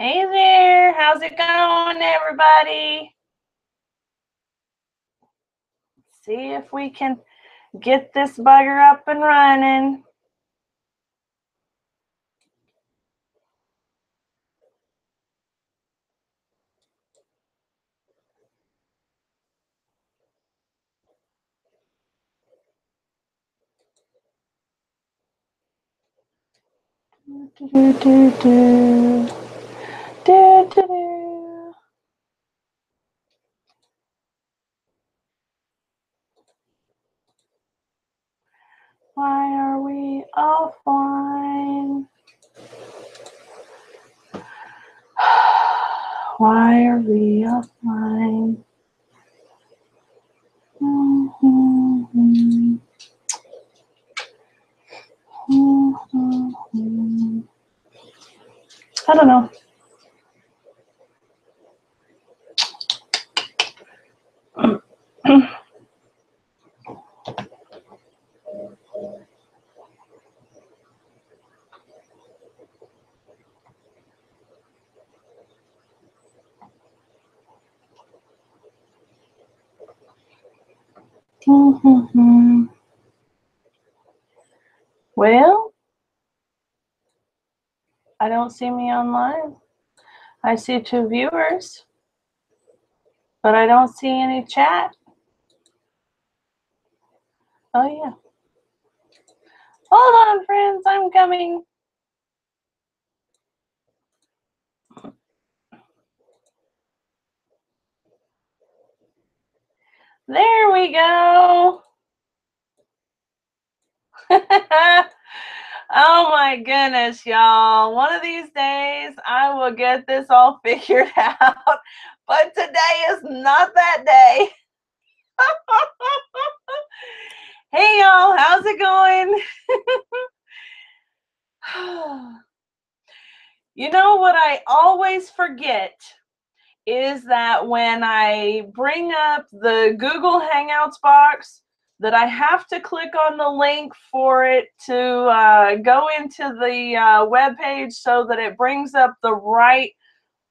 Hey there, how's it going, everybody? See if we can get this bugger up and running. Why are we offline? Why are we offline? I don't know. Well, I don't see me online. I see 2 viewers, but I don't see any chat. Oh, yeah. Hold on, friends, I'm coming. There we go. Oh my goodness, y'all. One of these days I will get this all figured out, but today is not that day. Hey y'all, how's it going? You know what I always forget is that when I bring up the Google Hangouts box, that I have to click on the link for it to go into the web page so that it brings up the right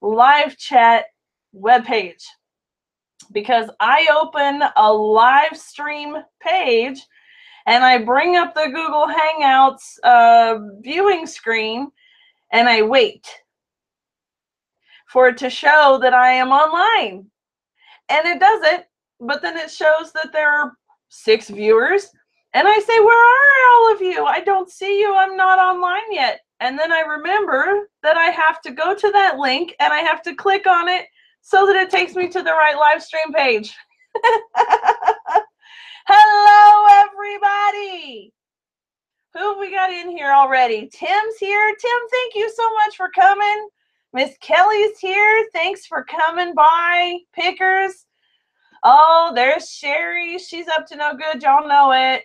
live chat web page. Because I open a live stream page and I bring up the Google Hangouts viewing screen and I wait for it to show that I am online. And it doesn't, but then it shows that there are 6 viewers. And I say, where are all of you? I don't see you. I'm not online yet. And then I remember that I have to go to that link and I have to click on it so that it takes me to the right live stream page. Hello, everybody. Who have we got in here already? Tim's here. Tim, thank you so much for coming. Miss Kelly's here. Thanks for coming by. Pickers. Oh, there's Sherry. She's up to no good. Y'all know it.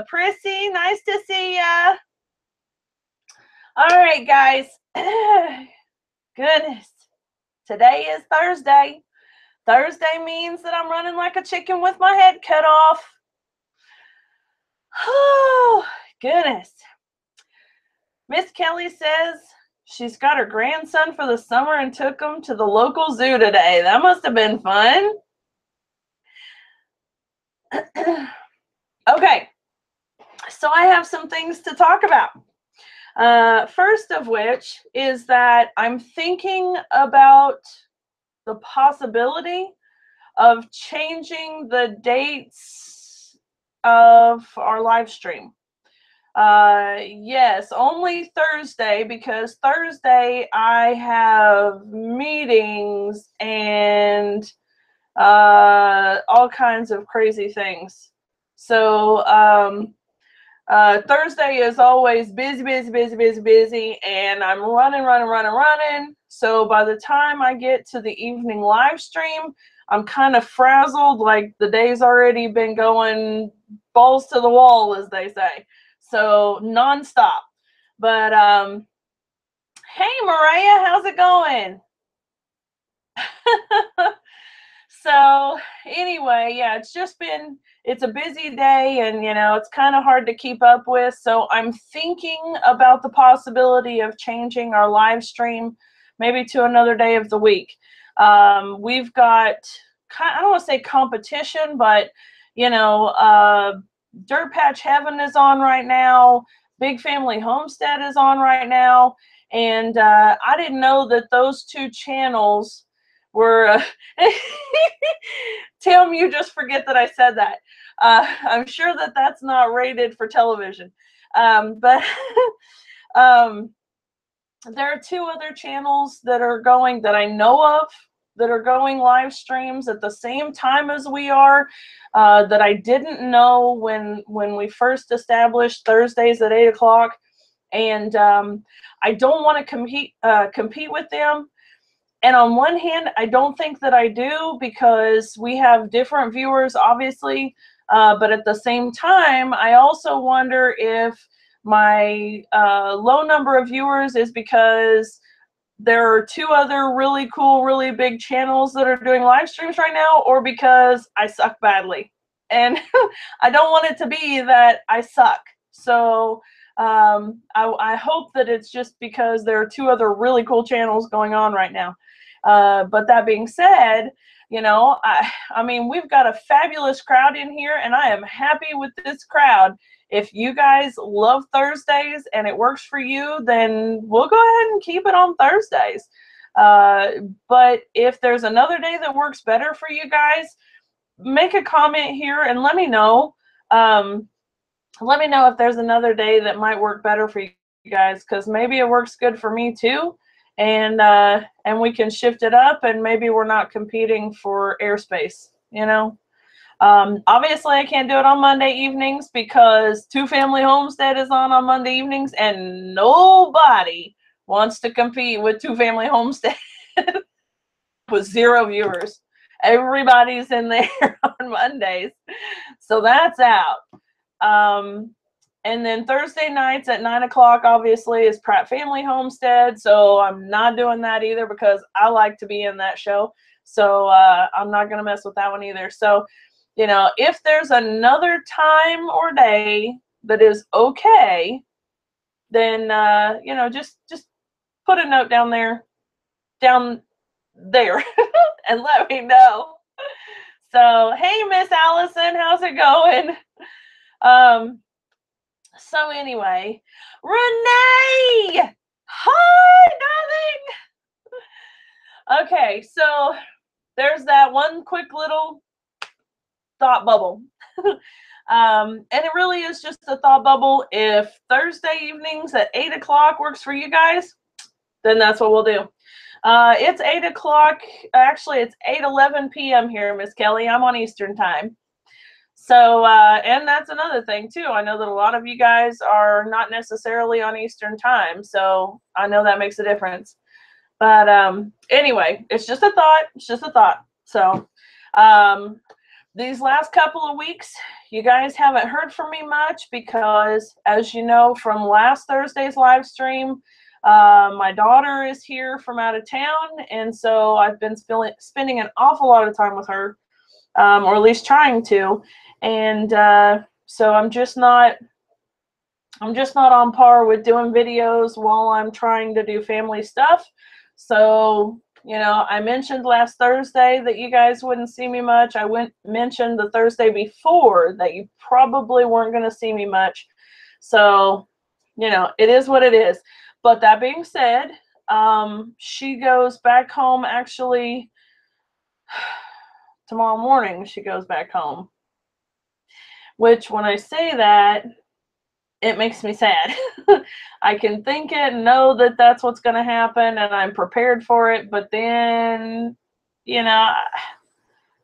Prissy, nice to see ya. All right, guys. Goodness. Today is Thursday. Thursday means that I'm running like a chicken with my head cut off. Oh, goodness. Miss Kelly says she's got her grandson for the summer and took him to the local zoo today. That must have been fun. Okay, so I have some things to talk about. First of which is that I'm thinking about the possibility of changing the dates of our live stream. Yes, only Thursday, because Thursday I have meetings and all kinds of crazy things. So Thursday is always busy, and I'm running. So by the time I get to the evening live stream, I'm kind of frazzled, like the day's already been going balls to the wall, as they say. So nonstop. But hey, Mariah, how's it going? So anyway, yeah, it's a busy day, and it's kind of hard to keep up with. So I'm thinking about the possibility of changing our live stream maybe to another day of the week. We've got, I don't want to say competition, but Dirt Patch Heaven is on right now. Big Family Homestead is on right now. And I didn't know that those two channels were Tim, you just forget that I said that. I'm sure that that's not rated for television. But there are two other channels that are going, that I know of, that are going live streams at the same time as we are, that I didn't know when we first established Thursdays at 8 o'clock. And I don't want to compete with them. And on one hand, I don't think that I do, because we have different viewers, obviously. But at the same time, I also wonder if my low number of viewers is because there are two other really cool, really big channels that are doing live streams right now, or because I suck badly. And I don't want it to be that I suck. So I hope that it's just because there are two other really cool channels going on right now. But that being said, I mean, we've got a fabulous crowd in here, and I am happy with this crowd. If you guys love Thursdays and it works for you, then we'll go ahead and keep it on Thursdays. But if there's another day that works better for you guys, make a comment here and let me know. Let me know if there's another day that might work better for you guys, because maybe it works good for me too. And we can shift it up, and maybe we're not competing for airspace, Obviously, I can't do it on Monday evenings because Two Family Homestead is on Monday evenings, and nobody wants to compete with Two Family Homestead with 0 viewers. Everybody's in there on Mondays, so that's out. And then Thursday nights at 9 o'clock, obviously, is Pratt Family Homestead. So I'm not doing that either, because I like to be in that show. So I'm not going to mess with that one either. So, if there's another time or day that is okay, then, just put a note down there, and let me know. So, hey, Miss Allison, how's it going? So anyway, Renee! Hi, darling! Okay, so there's that one quick little thought bubble. And it really is just a thought bubble. If Thursday evenings at 8 o'clock works for you guys, then that's what we'll do. It's 8 o'clock. Actually, it's 8:11 p.m. here, Miss Kelly. I'm on Eastern time. So, and that's another thing too. I know that a lot of you guys are not necessarily on Eastern time, so I know that makes a difference. But anyway, it's just a thought. It's just a thought. So, these last couple of weeks, you guys haven't heard from me much because, as you know from last Thursday's live stream, my daughter is here from out of town, and so I've been spending an awful lot of time with her, or at least trying to. And so I'm just not on par with doing videos while I'm trying to do family stuff. So, I mentioned last Thursday that you guys wouldn't see me much. I mentioned the Thursday before that you probably weren't going to see me much. So, it is what it is. But that being said, she goes back home actually tomorrow morning. She goes back home. Which, when I say that, it makes me sad. I can think it and know that that's what's going to happen, and I'm prepared for it. But then, I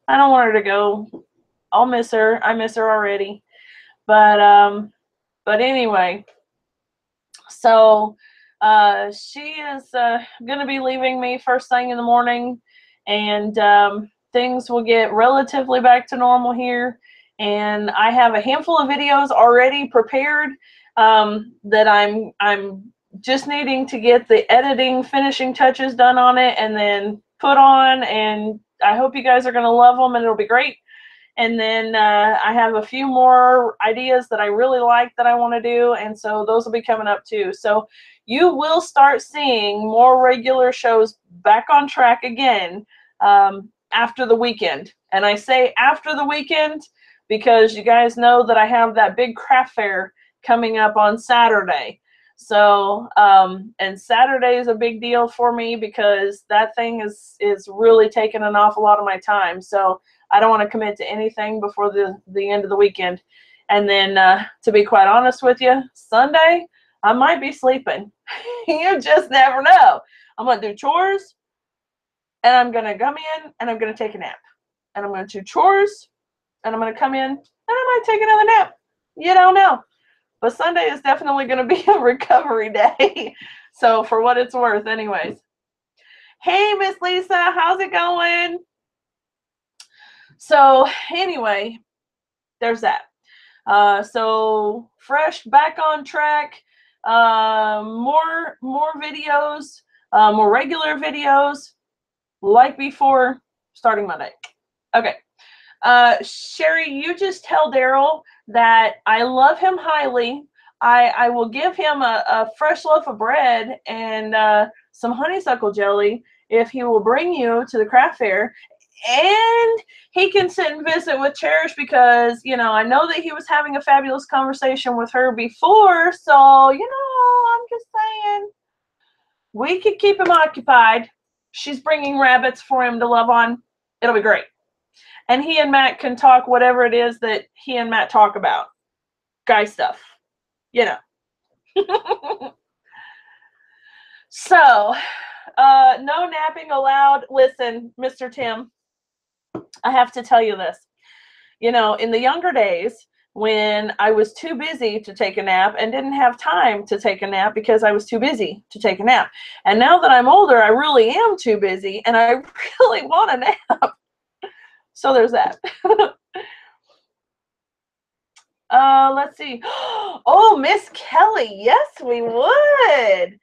don't want her to go. I'll miss her. I miss her already. But anyway, so she is going to be leaving me first thing in the morning, and things will get relatively back to normal here. And I have a handful of videos already prepared that I'm just needing to get the editing finishing touches done on it, and then put on, and I hope you guys are going to love them, and it'll be great. And then I have a few more ideas that I really like that I want to do, and so those will be coming up too. So you will start seeing more regular shows back on track again after the weekend. And I say after the weekend because you guys know that I have that big craft fair coming up on Saturday. So, and Saturday is a big deal for me because that thing is really taking an awful lot of my time. So I don't want to commit to anything before the end of the weekend. And then, to be quite honest with you, Sunday, I might be sleeping. You just never know. I'm going to do chores, and I'm going to come in, and I'm going to take a nap. And I'm going to do chores, and I'm going to come in, and I might take another nap. You don't know. But Sunday is definitely going to be a recovery day. So for what it's worth, anyways. Hey, Miss Lisa, how's it going? So anyway, there's that. So fresh, back on track. More videos, more regular videos, like before, starting Monday. Okay. Sherry, you just tell Daryl that I love him highly. I will give him a fresh loaf of bread and some honeysuckle jelly if he will bring you to the craft fair. And he can sit and visit with Cherish because, you know, I know that he was having a fabulous conversation with her before. So, you know, I'm just saying, we could keep him occupied. She's bringing rabbits for him to love on. It'll be great. And he and Matt can talk whatever it is that he and Matt talk about. Guy stuff. You know. So, no napping allowed. Listen, Mr. Tim, I have to tell you this. You know, in the younger days, when I was too busy to take a nap and didn't have time to take a nap because I was too busy to take a nap. And now that I'm older, I really am too busy and I really want a nap. So there's that. Let's see. Oh, Miss Kelly. Yes, we would.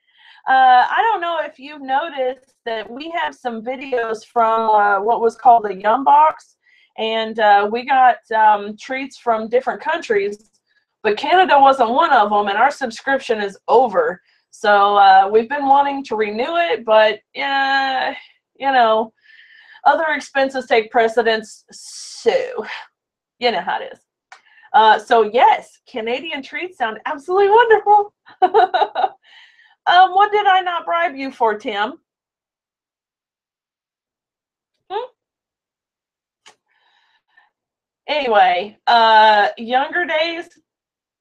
I don't know if you've noticed that we have some videos from what was called the Yum Box. And we got treats from different countries. But Canada wasn't one of them. And our subscription is over. So we've been wanting to renew it. But, you know, other expenses take precedence. So, you know how it is. So yes, Canadian treats sound absolutely wonderful. What did I not bribe you for, Tim? Anyway, younger days,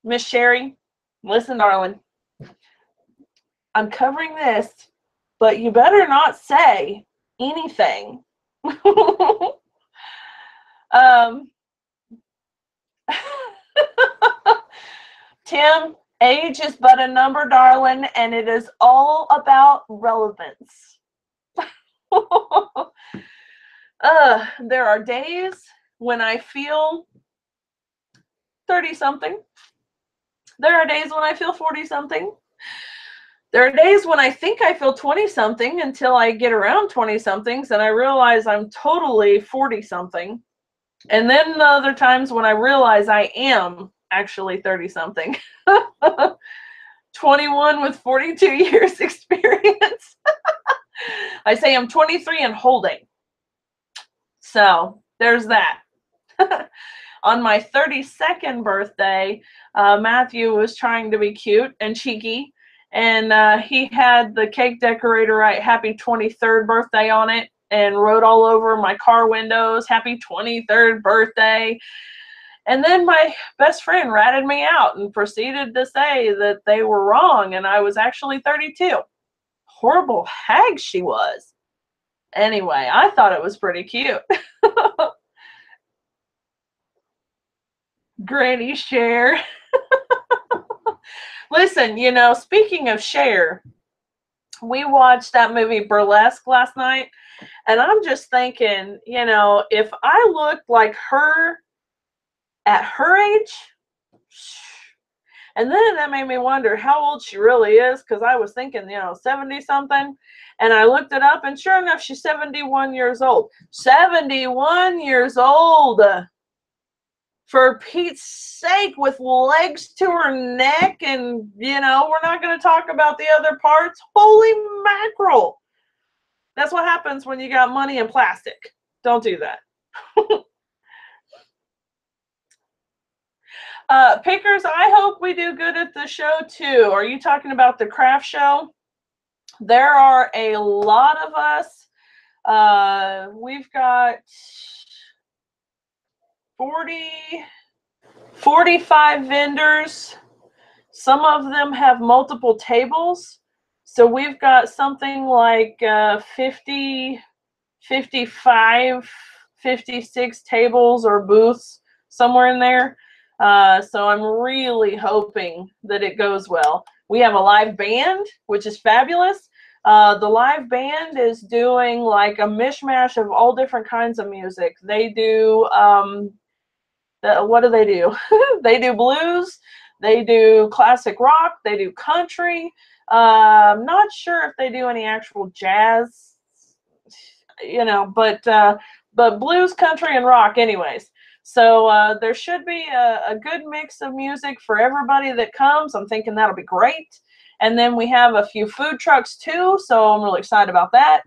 Miss Sherry, listen, darling, I'm covering this, but you better not say anything. Tim, age is but a number, darling, and it is all about relevance. There are days when I feel 30-something. There are days when I feel 40-something. There are days when I think I feel 20-something until I get around 20-somethings and I realize I'm totally 40-something. And then the other times when I realize I am actually 30-something. 21 with 42 years experience. I say I'm 23 and holding. So there's that. On my 32nd birthday, Matthew was trying to be cute and cheeky, and he had the cake decorator write happy 23rd birthday on it and wrote all over my car windows, happy 23rd birthday. And then my best friend ratted me out and proceeded to say that they were wrong and I was actually 32. Horrible hag she was. Anyway, I thought it was pretty cute. Granny Cher. Listen, you know, speaking of Cher, we watched that movie Burlesque last night, and I'm just thinking, you know, if I looked like her at her age, And then that made me wonder how old she really is, because I was thinking, 70 something. And I looked it up, and sure enough, she's 71 years old. 71 years old! For Pete's sake, with legs to her neck, and, we're not going to talk about the other parts. Holy mackerel! That's what happens when you got money in plastic. Don't do that. Pickers, I hope we do good at the show too. Are you talking about the craft show? There are a lot of us. We've got 45 vendors. Some of them have multiple tables. So we've got something like 50, 55, 56 tables or booths, somewhere in there. So I'm really hoping that it goes well. We have a live band, which is fabulous. The live band is doing like a mishmash of all different kinds of music. They do, what do? They do blues, they do classic rock, they do country. I'm not sure if they do any actual jazz, but blues, country, and rock anyways. So there should be a good mix of music for everybody that comes. I'm thinking that'll be great. And then we have a few food trucks too, so I'm really excited about that.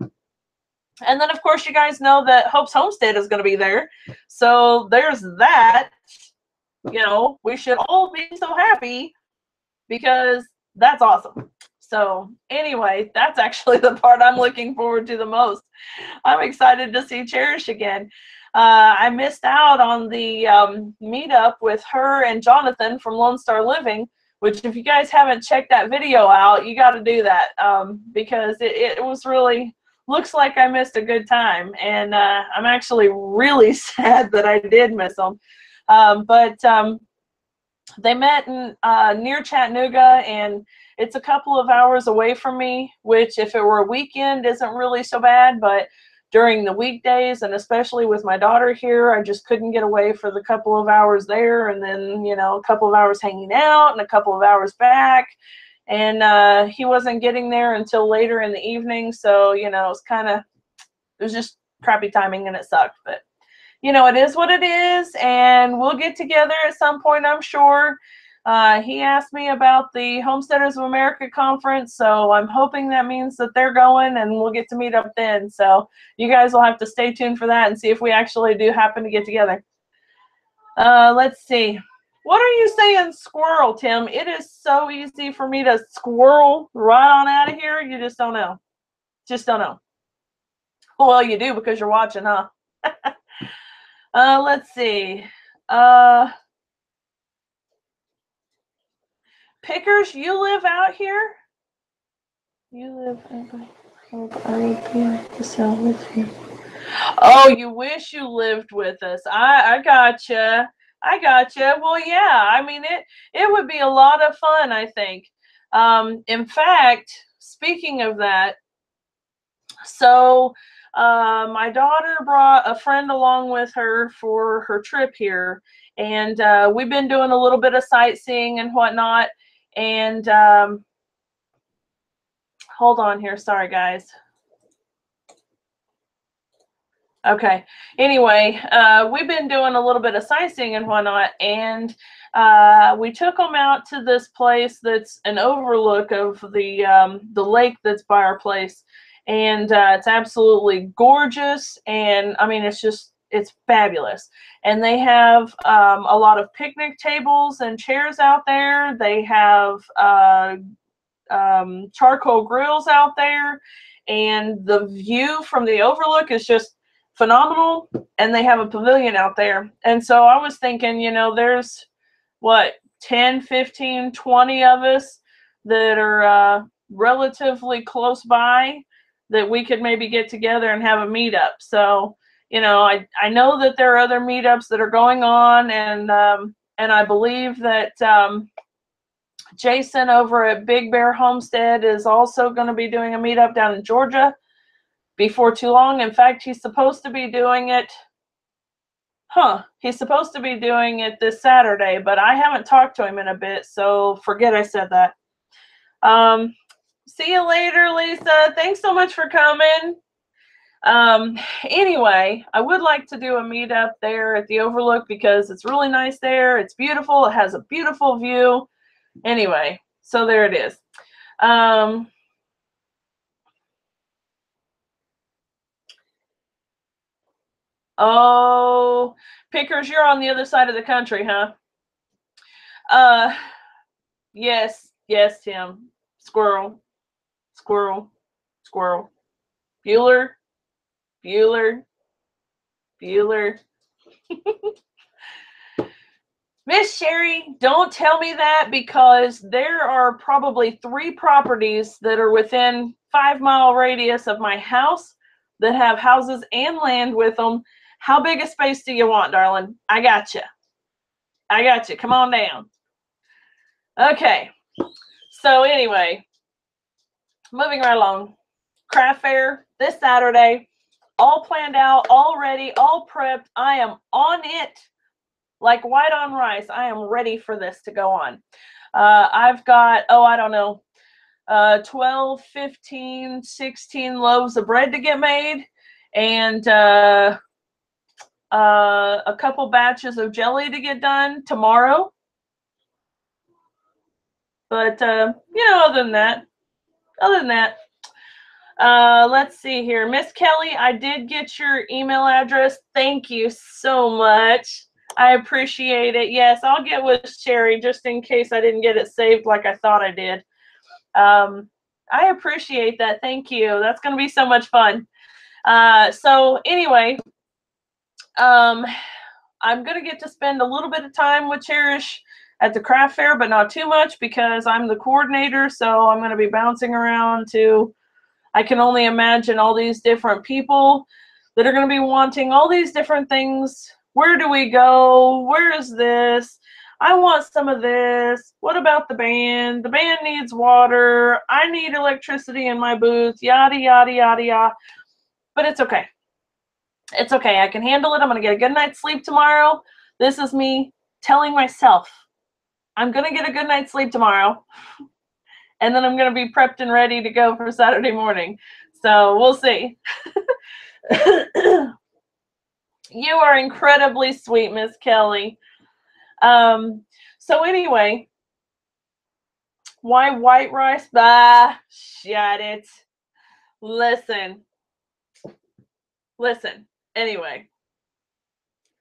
And then, of course, you guys know that Hope's Homestead is going to be there. So there's that. We should all be so happy because that's awesome. So anyway, that's actually the part I'm looking forward to the most. I'm excited to see Cherish again. I missed out on the meetup with her and Jonathan from Lone Star Living, which if you guys haven't checked that video out, you got to do that because it was really, looks like I missed a good time. And I'm actually really sad that I did miss them. But they met in, near Chattanooga, and it's a couple of hours away from me, which if it were a weekend isn't really so bad, but during the weekdays, and especially with my daughter here, I just couldn't get away for the couple of hours there, and then, a couple of hours hanging out and a couple of hours back. And he wasn't getting there until later in the evening, so, it was just crappy timing, and it sucked, but it is what it is, and we'll get together at some point, I'm sure. He asked me about the Homesteaders of America conference, so I'm hoping that means that they're going, and we'll get to meet up then. So you guys will have to stay tuned for that and see if we actually do happen to get together. Let's see. What are you saying, squirrel, Tim? It is so easy for me to squirrel right on out of here. You just don't know. Just don't know. Well, you do because you're watching, huh? Let's see. Pickers, you live out here? You live with you. Oh, you wish you lived with us. I gotcha. I gotcha. Well, yeah, I mean, it would be a lot of fun, I think. In fact, speaking of that, so my daughter brought a friend along with her for her trip here, and we've been doing a little bit of sightseeing and whatnot. And hold on here, sorry guys. Okay, anyway, we've been doing a little bit of sightseeing and whatnot, and we took them out to this place that's an overlook of the lake that's by our place. And it's absolutely gorgeous, and I mean, it's fabulous. And they have a lot of picnic tables and chairs out there. They have charcoal grills out there, and the view from the overlook is just phenomenal. And they have a pavilion out there. And so I was thinking, there's what, 10, 15, 20 of us that are relatively close by, that we could maybe get together and have a meetup. So, I know that there are other meetups that are going on, and I believe that Jason over at Big Bear Homestead is also going to be doing a meetup down in Georgia before too long. In fact, he's supposed to be doing it, Huh, he's supposed to be doing it this Saturday, but I haven't talked to him in a bit, so forget I said that. See you later, Lisa. Thanks so much for coming. Anyway, I would like to do a meetup there at the Overlook because it's really nice there. It's beautiful. It has a beautiful view. Anyway, so there it is. Oh, Pickers, you're on the other side of the country, huh? Yes, Tim. Squirrel, squirrel, squirrel. Bueller, Bueller, Bueller. Miss Sherry, don't tell me that, because there are probably 3 properties that are within 5-mile radius of my house that have houses and land with them. How big a space do you want, darling? I got you. I got you. Come on down. Okay. So anyway, moving right along. Craft fair this Saturday. All planned out, all ready, all prepped. I am on it. Like white on rice. I am ready for this to go on. I've got, I don't know, 12, 15, 16 loaves of bread to get made, and a couple batches of jelly to get done tomorrow. But, other than that, let's see here. Miss Kelly, I did get your email address. Thank you so much. I appreciate it. Yes, I'll get with Sherry just in case I didn't get it saved like I thought I did. I appreciate that. Thank you. That's going to be so much fun. So anyway, I'm going to get to spend a little bit of time with Cherish at the craft fair, but not too much because I'm the coordinator. So I'm going to be bouncing around to, I can only imagine, all these different people that are going to be wanting all these different things. Where do we go? Where is this? I want some of this. What about the band? The band needs water. I need electricity in my booth. Yada, yada, yada, yada. But it's okay. It's okay. I can handle it. I'm going to get a good night's sleep tomorrow. This is me telling myself I'm going to get a good night's sleep tomorrow. And then I'm going to be prepped and ready to go for Saturday morning. So we'll see. You are incredibly sweet, Miss Kelly. So anyway, why white rice? Shut it. Listen. Anyway,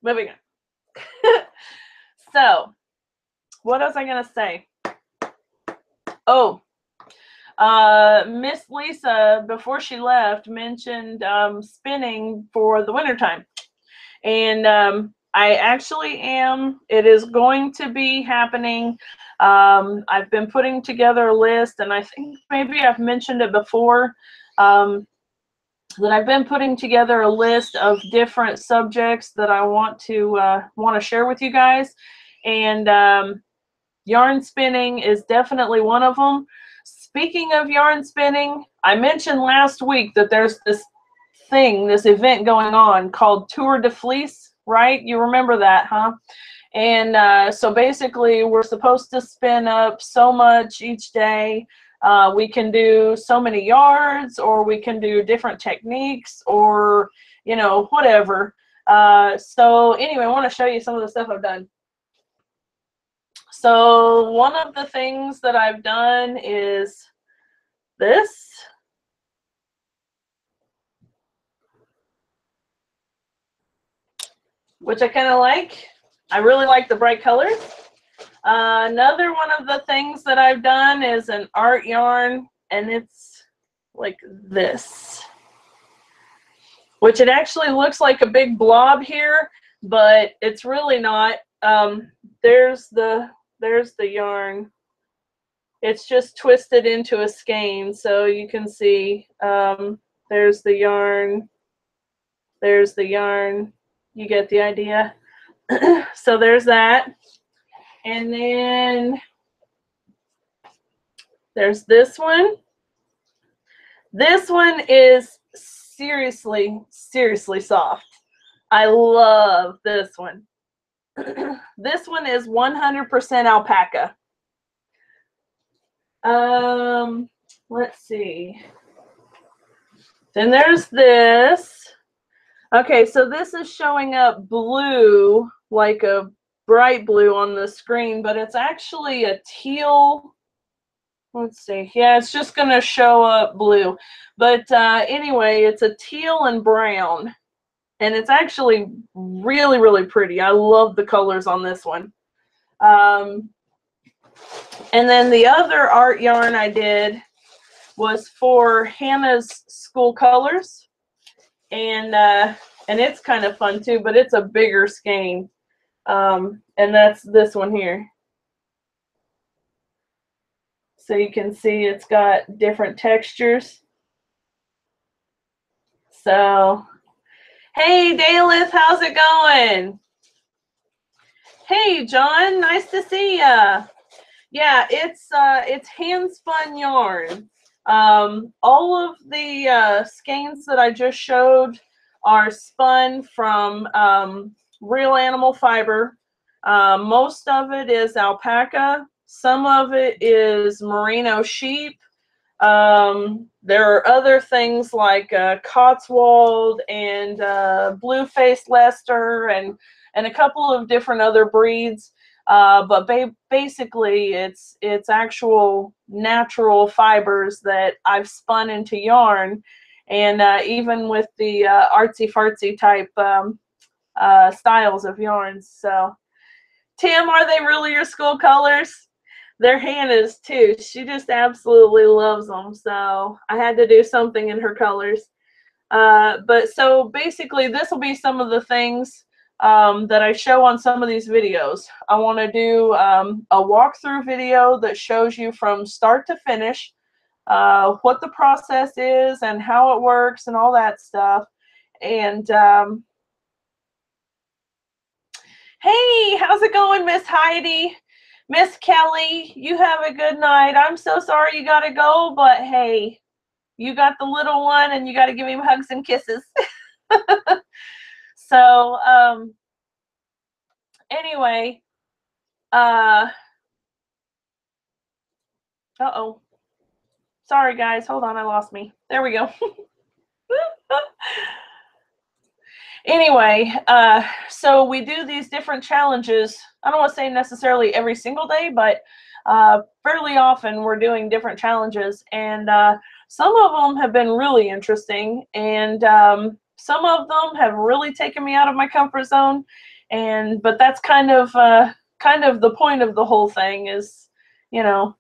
moving on. So, what was I going to say? Oh, Miss Lisa, before she left, mentioned spinning for the wintertime. And I actually am. It is going to be happening. I've been putting together a list, and I think maybe I've mentioned it before, that I've been putting together a list of different subjects that I want to share with you guys. And yarn spinning is definitely one of them. Speaking of yarn spinning, I mentioned last week that there's this event going on called Tour de Fleece, right? You remember that, huh? And so basically we're supposed to spin up so much each day. We can do so many yards, or we can do different techniques, or, whatever. So anyway, I want to show you some of the stuff I've done. So one of the things that I've done is this. Which I kind of like. I really like the bright colors. Another one of the things that I've done is an art yarn, and it's like this. Which it actually looks like a big blob here, but it's really not. There's the yarn. It's just twisted into a skein, so you can see there's the yarn. There's the yarn. You get the idea. So there's that. And then there's this one. This one is seriously soft. I love this one. This one is 100% alpaca. Let's see. Then there's this. Okay, so this is showing up blue, like a bright blue on the screen, but it's actually a teal. Let's see. Yeah, it's just going to show up blue. But anyway, it's a teal and brown. And it's actually really, really pretty. I love the colors on this one. And then the other art yarn I did was for Hannah's school colors. And it's kind of fun too, but it's a bigger skein. And that's this one here. So you can see it's got different textures. So, hey, Daleth, how's it going? Hey, John, nice to see ya. Yeah, it's hand spun yarn. All of the skeins that I just showed are spun from real animal fiber. Most of it is alpaca. Some of it is merino sheep. There are other things like Cotswold and blue-faced Leicester and a couple of different other breeds. But basically, it's actual natural fibers that I've spun into yarn, and even with the artsy-fartsy type styles of yarns. So, Tim, are they really your school colors? They're Hannah's too. She just absolutely loves them. So I had to do something in her colors. But so basically, this will be some of the things that I show on some of these videos. I want to do a walkthrough video that shows you from start to finish what the process is and how it works and all that stuff. And hey, how's it going, Miss Heidi? Miss Kelly, you have a good night. I'm so sorry you got to go, but hey, you got the little one and you got to give him hugs and kisses. So, anyway, uh-oh. Sorry, guys. Hold on. I lost me. There we go. Anyway, so we do these different challenges. I don't want to say necessarily every single day, but fairly often we're doing different challenges. And some of them have been really interesting. And some of them have really taken me out of my comfort zone. But that's kind of the point of the whole thing is, you know,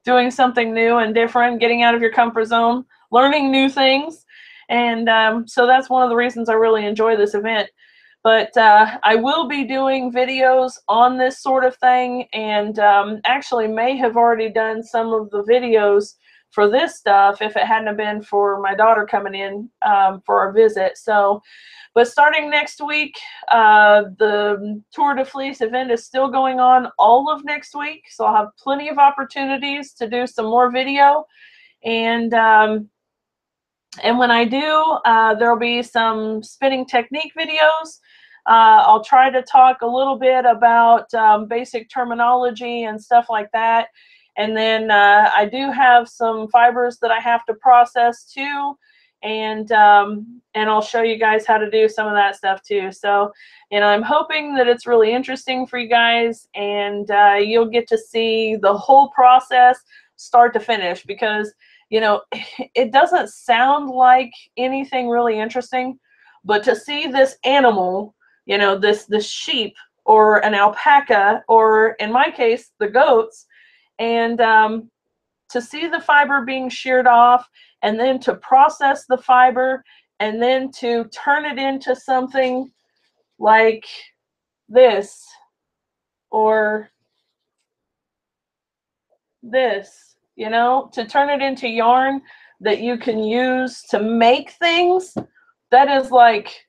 doing something new and different, getting out of your comfort zone, learning new things. And so that's one of the reasons I really enjoy this event. But I will be doing videos on this sort of thing, and actually may have already done some of the videos for this stuff if it hadn't been for my daughter coming in for our visit. So, but starting next week, the Tour de Fleece event is still going on all of next week. So I'll have plenty of opportunities to do some more video. And when I do, there'll be some spinning technique videos. I'll try to talk a little bit about basic terminology and stuff like that. And then I do have some fibers that I have to process too. And I'll show you guys how to do some of that stuff too. So, you know, I'm hoping that it's really interesting for you guys, and you'll get to see the whole process start to finish, because you know, it doesn't sound like anything really interesting, but to see this animal, you know, this sheep or an alpaca, or in my case, the goats, and to see the fiber being sheared off, and then to process the fiber, and then to turn it into something like this, or this, you know, to turn it into yarn that you can use to make things, that is like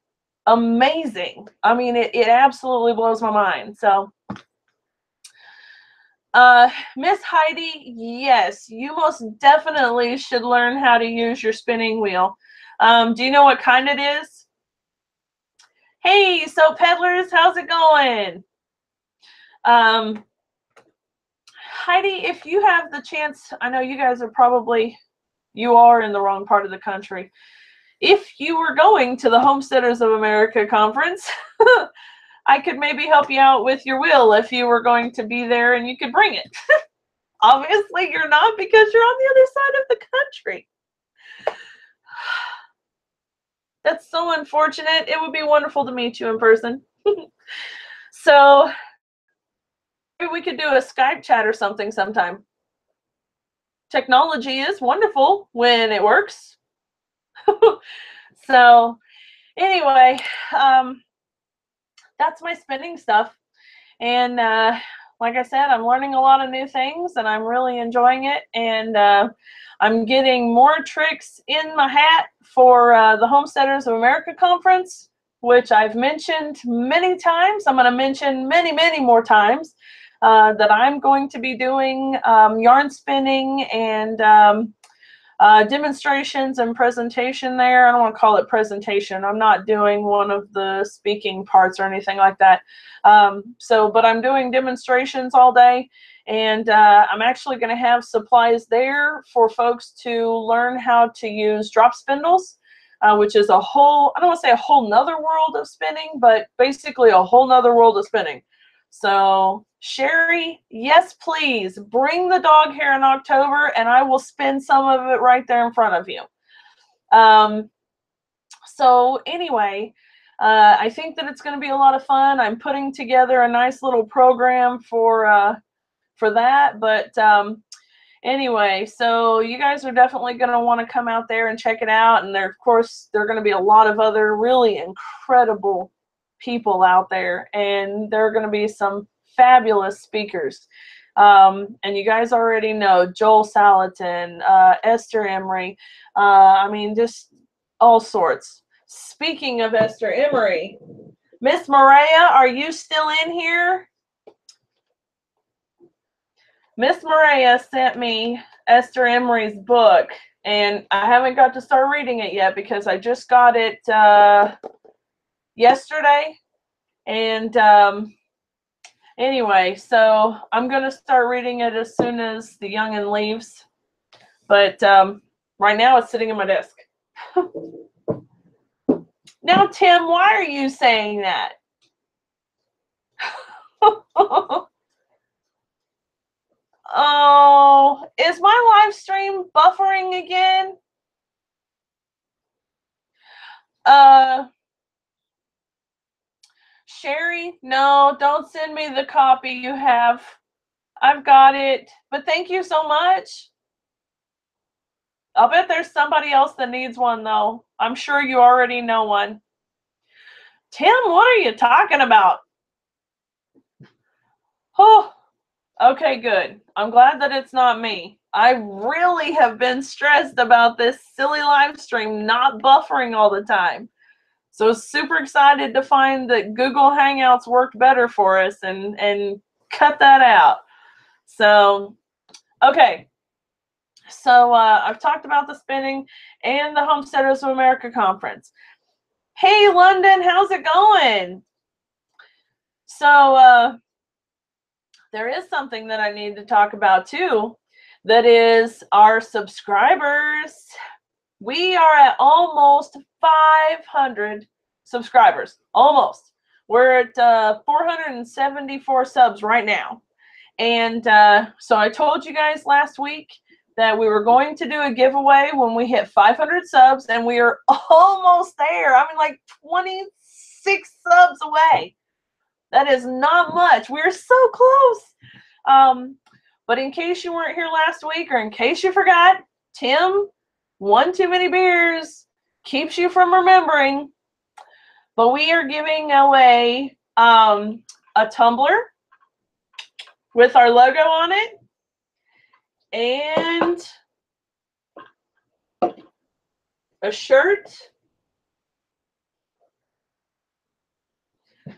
amazing. I mean, it absolutely blows my mind. So Miss Heidi, yes, you most definitely should learn how to use your spinning wheel. Do you know what kind it is? Hey, so peddlers, how's it going? Heidi, if you have the chance, I know you guys you are in the wrong part of the country. If you were going to the Homesteaders of America conference, I could maybe help you out with your wheel if you were going to be there and you could bring it. Obviously, you're not because you're on the other side of the country. That's so unfortunate. It would be wonderful to meet you in person. So maybe we could do a Skype chat or something sometime. Technology is wonderful when it works. So anyway, that's my spinning stuff. And like I said, I'm learning a lot of new things and I'm really enjoying it. And I'm getting more tricks in my hat for the Homesteaders of America conference, which I've mentioned many times. I'm going to mention many, many more times that I'm going to be doing yarn spinning and demonstrations and presentation there. I don't want to call it presentation. I'm not doing one of the speaking parts or anything like that. But I'm doing demonstrations all day, and I'm actually going to have supplies there for folks to learn how to use drop spindles, which is I don't want to say a whole nother world of spinning, but basically a whole nother world of spinning. So Sherry, yes, please bring the dog hair in October and I will spin some of it right there in front of you. So anyway, I think that it's going to be a lot of fun. I'm putting together a nice little program for that. But anyway, so you guys are definitely going to want to come out there and check it out. And of course, there are going to be a lot of other really incredible people out there, and there are going to be some fabulous speakers. And you guys already know Joel Salatin, Esther Emery, I mean, just all sorts. Speaking of Esther Emery, Miss Maria, are you still in here? Miss Maria sent me Esther Emery's book, and I haven't got to start reading it yet because I just got it yesterday. And anyway, so I'm going to start reading it as soon as the youngin' leaves. But right now it's sitting in my desk. Now, Tim, why are you saying that? Oh, is my live stream buffering again? Sherry, no, don't send me the copy you have. I've got it, but thank you so much. I'll bet there's somebody else that needs one, though. I'm sure you already know one. Tim, what are you talking about? Oh, okay, good. I'm glad that it's not me. I really have been stressed about this silly live stream not buffering all the time. So super excited to find that Google Hangouts worked better for us and cut that out. So, okay. So I've talked about the spinning and the Homesteaders of America conference. Hey, London, how's it going? So there is something that I need to talk about too. That is our subscribers. We are at almost 500 subscribers. Almost. We're at 474 subs right now. And so I told you guys last week that we were going to do a giveaway when we hit 500 subs, and we are almost there. I mean, like 26 subs away. That is not much. We're so close. But in case you weren't here last week, or in case you forgot, Tim, one too many beers keeps you from remembering. But we are giving away a tumbler with our logo on it, and a shirt.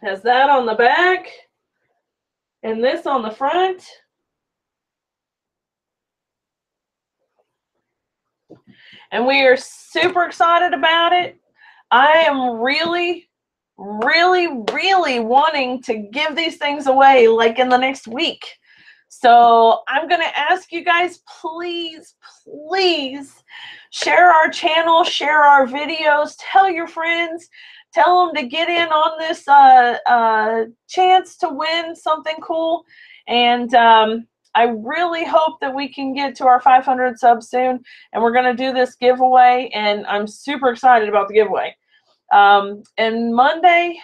Has that on the back and this on the front. And we are super excited about it. I am really, really, really wanting to give these things away like in the next week. So I'm going to ask you guys, please, please share our channel, share our videos, tell your friends, tell them to get in on this chance to win something cool. And I really hope that we can get to our 500 subs soon. And we're going to do this giveaway, and I'm super excited about the giveaway. And Monday,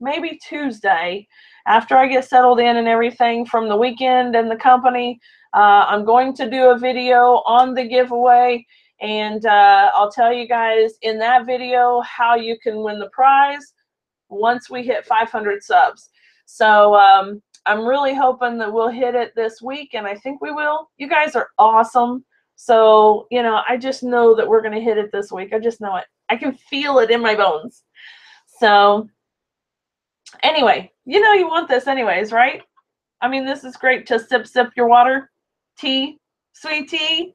maybe Tuesday, after I get settled in and everything from the weekend and the company, I'm going to do a video on the giveaway, and I'll tell you guys in that video how you can win the prize once we hit 500 subs. So I'm really hoping that we'll hit it this week, and I think we will. You guys are awesome. So, you know, I just know that we're going to hit it this week. I just know it. I can feel it in my bones. So anyway, you know you want this anyways, right? I mean, this is great to sip your water, tea, sweet tea,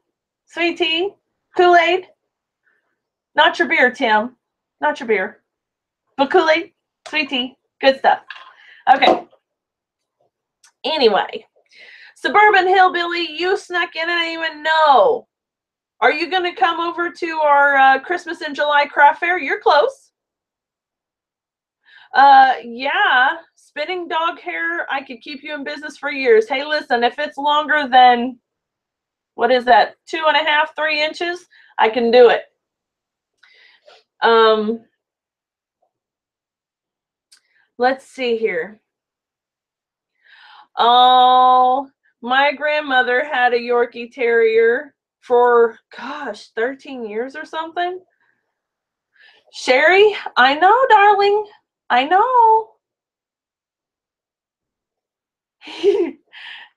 Kool-Aid. Not your beer, Tim. Not your beer. But Kool-Aid, sweet tea, good stuff. Okay. Anyway, Suburban Hillbilly, you snuck in and I didn't even know. Are you going to come over to our Christmas in July craft fair? You're close. Yeah, spinning dog hair, I could keep you in business for years. Hey, listen, if it's longer than, what is that, 2.5, 3 inches, I can do it. Let's see here. Oh, my grandmother had a Yorkie Terrier for, gosh, 13 years or something. Sherry, I know, darling. I know.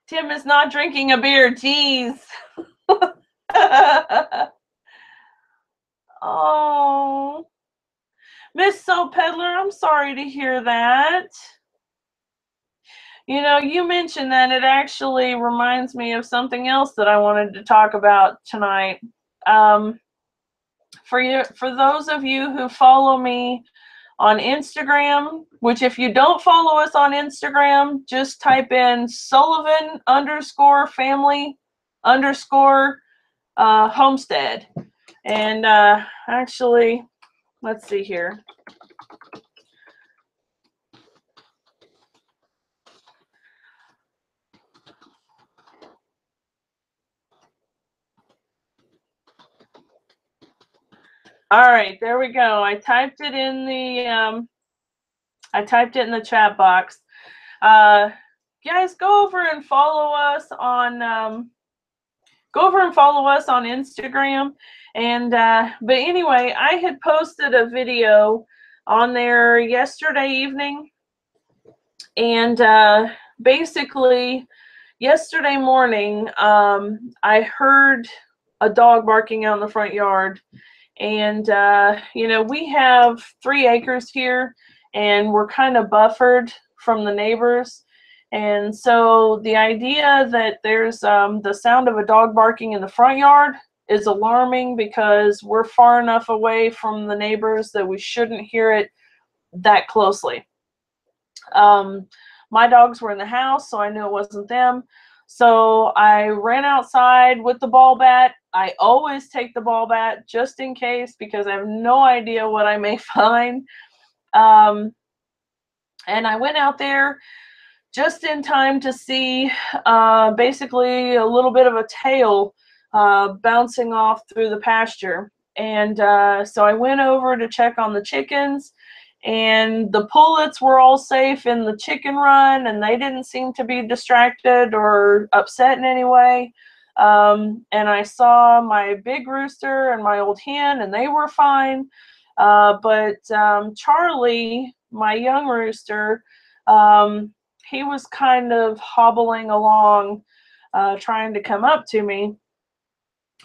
Tim is not drinking a beer. Jeez. Oh, Miss Soap Peddler, I'm sorry to hear that. You know, you mentioned that. It actually reminds me of something else that I wanted to talk about tonight. For those of you who follow me on Instagram, which if you don't follow us on Instagram, just type in Sullivan _family _homestead. And actually, let's see here. All right, there we go. I typed it in the chat box. Guys, go over and follow us on Instagram. And but anyway, I had posted a video on there yesterday evening, and basically yesterday morning I heard a dog barking out in the front yard. And, you know, we have 3 acres here, and we're kind of buffered from the neighbors. And so the idea that there's the sound of a dog barking in the front yard is alarming, because we're far enough away from the neighbors that we shouldn't hear it that closely. My dogs were in the house, so I knew it wasn't them. So I ran outside with the ball bat. I always take the ball bat just in case, because I have no idea what I may find. And I went out there just in time to see basically a little bit of a tail bouncing off through the pasture. And so I went over to check on the chickens, and the pullets were all safe in the chicken run, and they didn't seem to be distracted or upset in any way. And I saw my big rooster and my old hen, and they were fine. But Charlie, my young rooster, he was kind of hobbling along, trying to come up to me.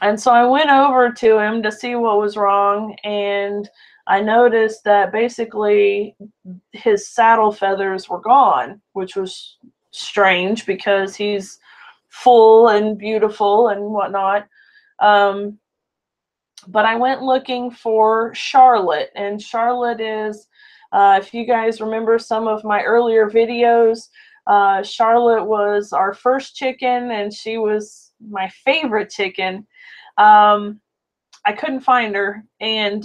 And so I went over to him to see what was wrong, and I noticed that basically his saddle feathers were gone, which was strange because he's full and beautiful and whatnot. But I went looking for Charlotte, and Charlotte is If you guys remember some of my earlier videos, Charlotte was our first chicken, and she was my favorite chicken. I couldn't find her, and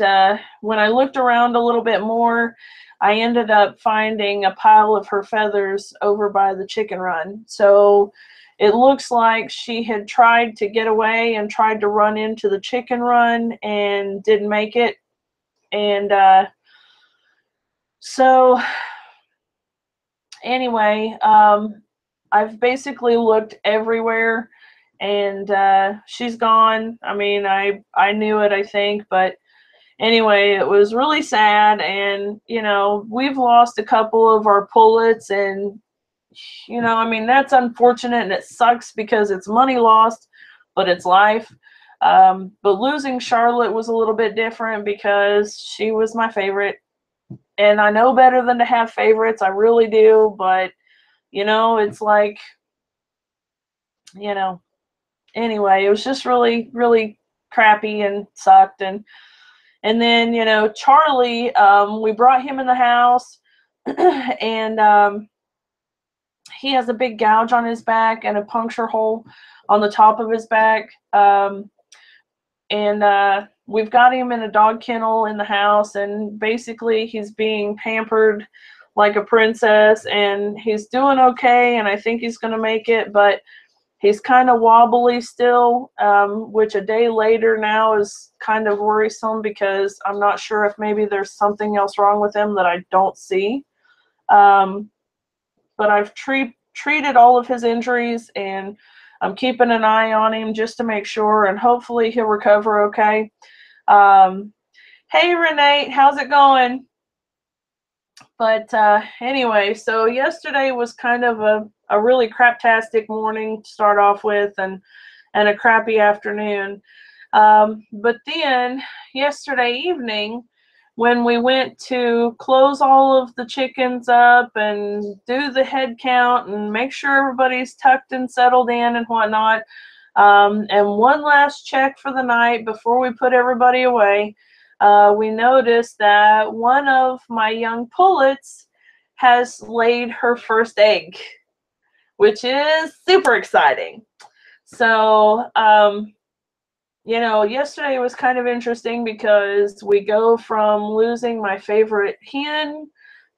when I looked around a little bit more, I ended up finding a pile of her feathers over by the chicken run. So it looks like she had tried to get away and tried to run into the chicken run and didn't make it. And so anyway, I've basically looked everywhere, and she's gone. I mean, I knew it, I think, but anyway, it was really sad. And you know, we've lost a couple of our pullets, and you know, I mean, that's unfortunate and it sucks because it's money lost, but it's life. But losing Charlotte was a little bit different because she was my favorite, and I know better than to have favorites. I really do, but you know, it's like, you know, anyway, it was just really, really crappy and sucked. And then, you know, Charlie, we brought him in the house, and he has a big gouge on his back and a puncture hole on the top of his back. And we've got him in a dog kennel in the house, and basically he's being pampered like a princess, and he's doing okay, and I think he's going to make it, but he's kind of wobbly still, which a day later now is kind of worrisome because I'm not sure if maybe there's something else wrong with him that I don't see. But I've treated all of his injuries, and I'm keeping an eye on him just to make sure, and hopefully he'll recover okay. Hey, Renee, how's it going? But anyway, so yesterday was kind of a really craptastic morning to start off with, and a crappy afternoon. But then yesterday evening, when we went to close all of the chickens up and do the head count and make sure everybody's tucked and settled in and whatnot, and one last check for the night before we put everybody away, we noticed that one of my young pullets has laid her first egg, which is super exciting. So, you know, yesterday was kind of interesting because we go from losing my favorite hen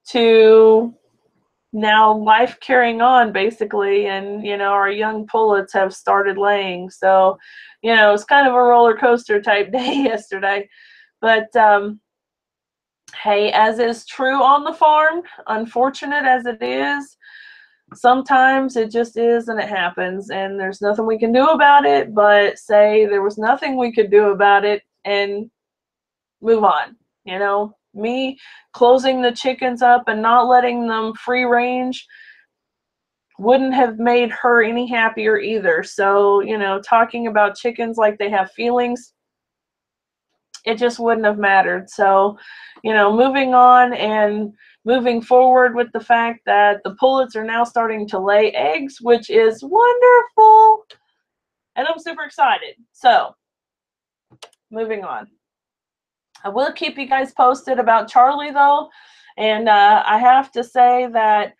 to now life carrying on, basically, and you know, our young pullets have started laying. So, you know, it's kind of a roller coaster type day yesterday. But hey, as is true on the farm, unfortunate as it is, sometimes it just is and it happens, and there's nothing we can do about it but say there was nothing we could do about it and move on. You know, me closing the chickens up and not letting them free range wouldn't have made her any happier either. So, you know, talking about chickens like they have feelings, it just wouldn't have mattered. So, you know, moving on and moving forward with the fact that the pullets are now starting to lay eggs, which is wonderful, and I'm super excited. So, moving on. I will keep you guys posted about Charlie, though, and I have to say that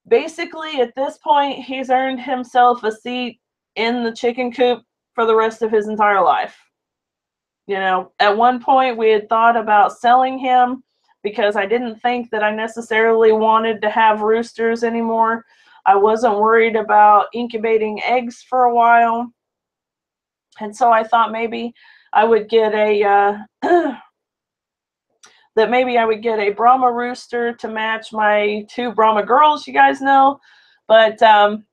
basically at this point, he's earned himself a seat in the chicken coop for the rest of his entire life. You know, at one point we had thought about selling him because I didn't think that I necessarily wanted to have roosters anymore. I wasn't worried about incubating eggs for a while. And so I thought maybe I would get a that maybe I would get a Brahma rooster to match my two Brahma girls, you guys know. But now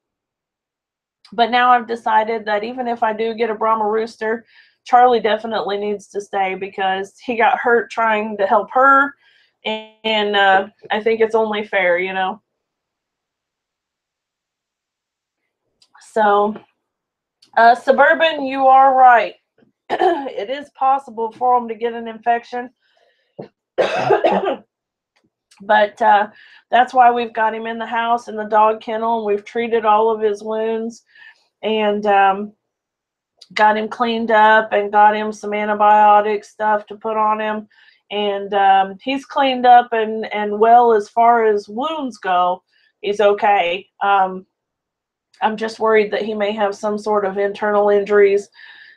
I've decided that even if I do get a Brahma rooster, Charlie definitely needs to stay because he got hurt trying to help her, and I think it's only fair, you know. So, Suburban, you are right. It is possible for him to get an infection, but that's why we've got him in the house in the dog kennel, and we've treated all of his wounds, and got him cleaned up and got him some antibiotic stuff to put on him. And he's cleaned up and well as far as wounds go. He's okay. I'm just worried that he may have some sort of internal injuries.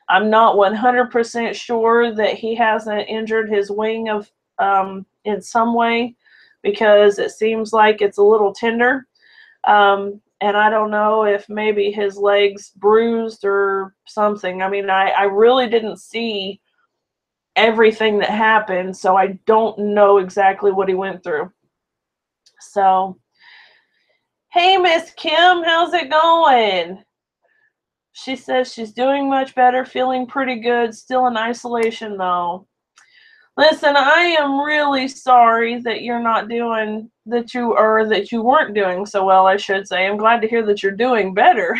I'm not 100% sure that he hasn't injured his wing of in some way, because it seems like it's a little tender. And I don't know if maybe his leg's bruised or something. I mean, I really didn't see everything that happened, so I don't know exactly what he went through. So, hey, Miss Kim, how's it going? She says she's doing much better, feeling pretty good, still in isolation though. Listen, I am really sorry that you're not doing, that you weren't doing so well, I should say. I'm glad to hear that you're doing better.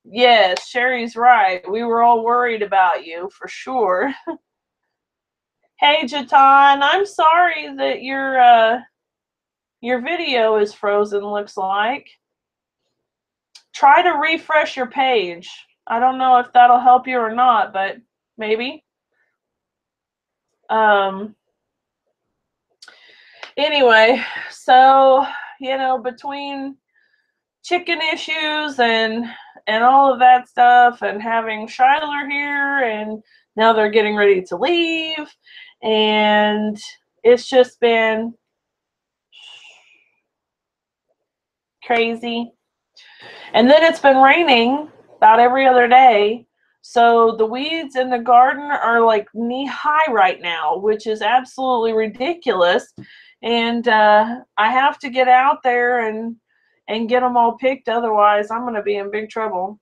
Yes, Sherry's right. We were all worried about you, for sure. Hey, Jatan, I'm sorry that your video is frozen, looks like. Try to refresh your page. I don't know if that'll help you or not, but maybe. Anyway, so, you know, between chicken issues and all of that stuff, and having Shyler here, and now they're getting ready to leave, and it's just been crazy. And then it's been raining about every other day, so the weeds in the garden are like knee-high right now, which is absolutely ridiculous. And I have to get out there and get them all picked, otherwise I'm going to be in big trouble.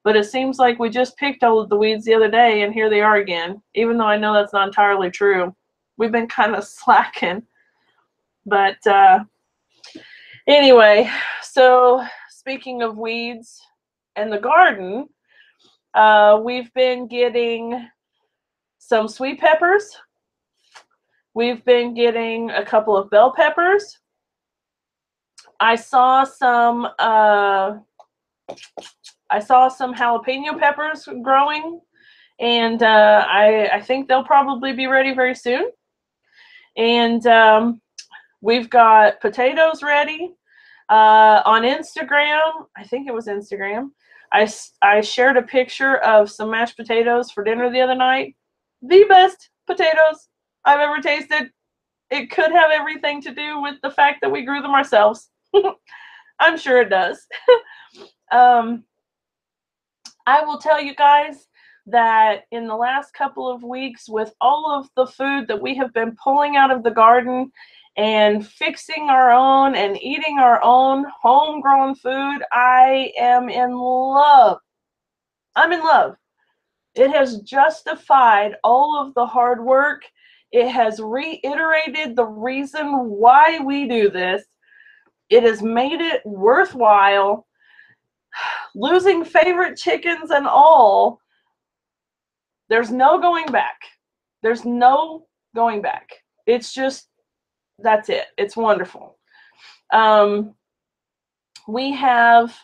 But it seems like we just picked all of the weeds the other day, and here they are again, even though I know that's not entirely true. We've been kind of slacking. But anyway, so speaking of weeds and the garden, we've been getting some sweet peppers. We've been getting a couple of bell peppers. I saw some jalapeno peppers growing, and I think they'll probably be ready very soon. And we've got potatoes ready. On Instagram, I think it was Instagram, I shared a picture of some mashed potatoes for dinner the other night. The best potatoes I've ever tasted. It could have everything to do with the fact that we grew them ourselves. I'm sure it does. I will tell you guys that in the last couple of weeks, with all of the food that we have been pulling out of the garden and fixing our own and eating our own homegrown food, I am in love. I'm in love. It has justified all of the hard work. It has reiterated the reason why we do this. It has made it worthwhile. Losing favorite chickens and all, there's no going back. There's no going back. It's just, that's it. It's wonderful. We have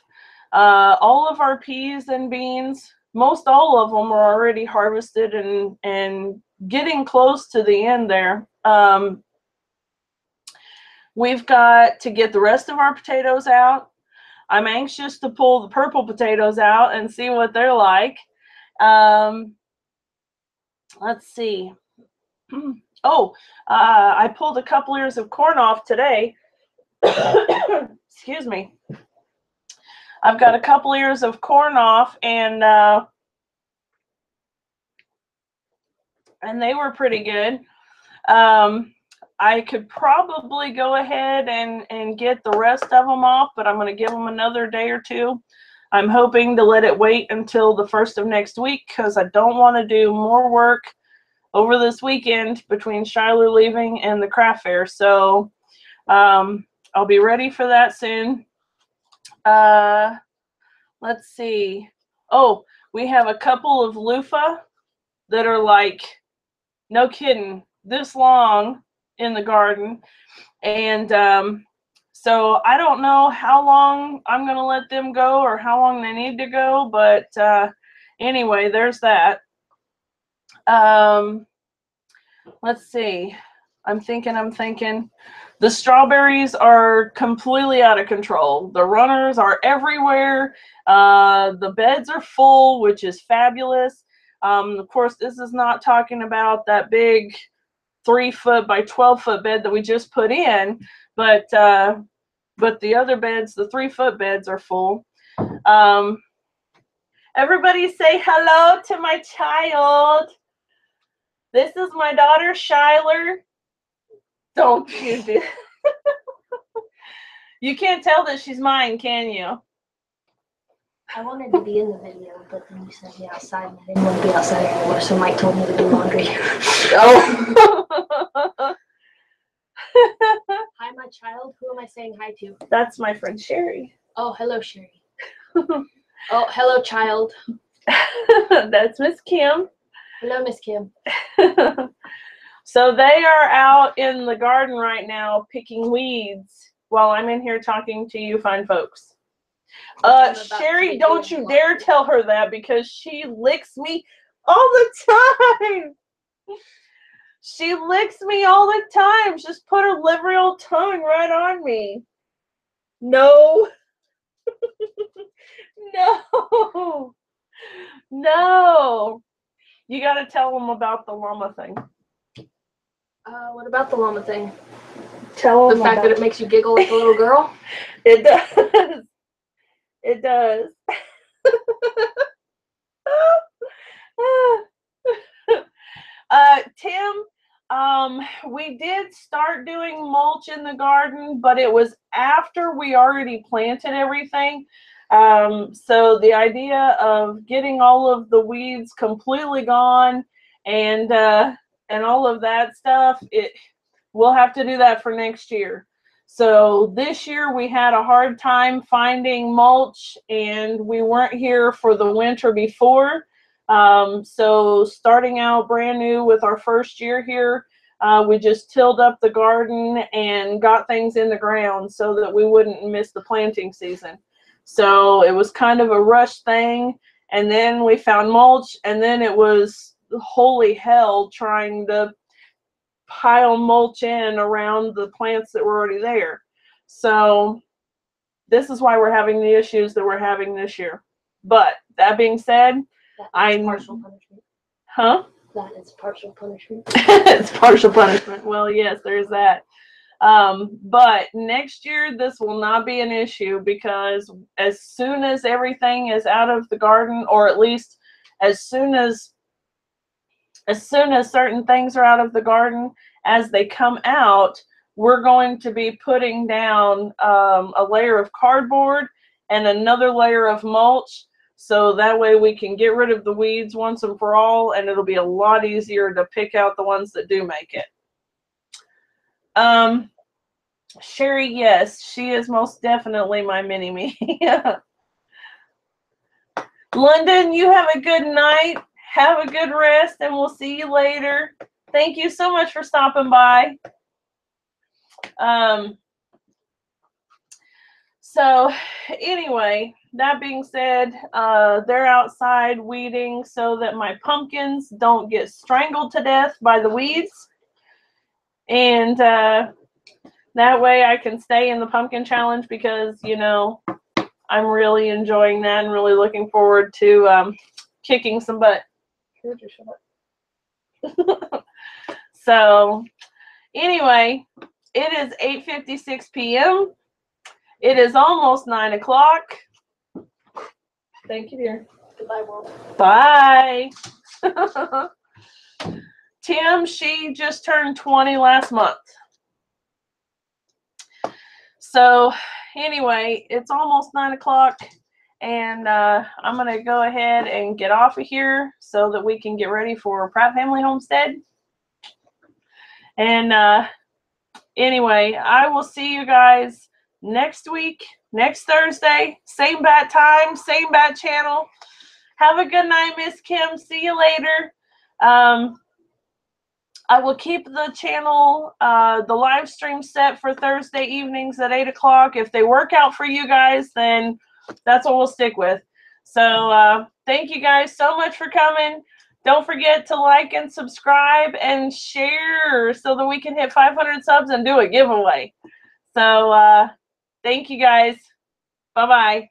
all of our peas and beans. Most all of them are already harvested and getting close to the end there. We've got to get the rest of our potatoes out. I'm anxious to pull the purple potatoes out and see what they're like. Let's see. Oh, I pulled a couple ears of corn off today. Excuse me. I've got a couple ears of corn off, and they were pretty good. I could probably go ahead and get the rest of them off, but I'm going to give them another day or two. I'm hoping to let it wait until the 1st of next week, because I don't want to do more work over this weekend between Shyler leaving and the craft fair. So I'll be ready for that soon. Let's see. Oh, we have a couple of loofah that are like, no kidding, this long in the garden. And So I don't know how long I'm going to let them go or how long they need to go, but anyway, there's that. Let's see. I'm thinking. The strawberries are completely out of control. The runners are everywhere. The beds are full, which is fabulous. Of course, this is not talking about that big 3-foot by 12-foot bed that we just put in, but the other beds, the 3-foot beds, are full. Everybody say hello to my child. This is my daughter, Shyler. Don't you do. You can't tell that she's mine, can you? I wanted to be in the video, but then you sent me outside, and I didn't want to be outside anymore, so Mike told me to do laundry. Oh. Hi, my child. Who am I saying hi to? That's my friend Sherry. Oh, hello, Sherry. Oh, hello, child. That's Miss Kim. Hello, Miss Kim. So they are out in the garden right now picking weeds while I'm in here talking to you fine folks. Sherry, don't you dare tell her that, because she licks me all the time. She licks me all the time. Just put her livery old tongue right on me. No. No. No. You got to tell them about the llama thing. What about the llama thing? Tell them the fact that it makes you giggle like a little girl? It does. It does. Tim, we did start doing mulch in the garden, but it was after we already planted everything. So the idea of getting all of the weeds completely gone and all of that stuff, we'll have to do that for next year. So this year we had a hard time finding mulch, and we weren't here for the winter before. So starting out brand new with our first year here, we just tilled up the garden and got things in the ground so that we wouldn't miss the planting season. So it was kind of a rush thing, and then we found mulch, and then it was holy hell trying to pile mulch in around the plants that were already there. So this is why we're having the issues that we're having this year. But that being said, partial punishment. Huh? That is partial punishment. It's partial punishment. Well, yes, there's that. But next year this will not be an issue, because as soon as everything is out of the garden, or at least as soon as certain things are out of the garden, as they come out, we're going to be putting down a layer of cardboard and another layer of mulch, so that way we can get rid of the weeds once and for all, and it'll be a lot easier to pick out the ones that do make it. Sherry, yes, she is most definitely my mini-me. London, you have a good night. Have a good rest, and we'll see you later. Thank you so much for stopping by. So anyway, that being said, they're outside weeding so that my pumpkins don't get strangled to death by the weeds. And that way I can stay in the pumpkin challenge, because, you know, I'm really enjoying that and really looking forward to kicking some butt. So anyway, it is 8:56 p.m. It is almost 9 o'clock. Thank you, dear. Goodbye, world. Bye. Tim, she just turned 20 last month. So anyway, it's almost 9 o'clock, and I'm going to go ahead and get off of here so that we can get ready for Pratt Family Homestead. And anyway, I will see you guys next week, next Thursday, same bat time, same bat channel. Have a good night, Miss Kim. See you later. I will keep the channel, the live stream set for Thursday evenings at 8 o'clock. If they work out for you guys, then that's what we'll stick with. So thank you guys so much for coming. Don't forget to like and subscribe and share so that we can hit 500 subs and do a giveaway. So thank you guys. Bye-bye.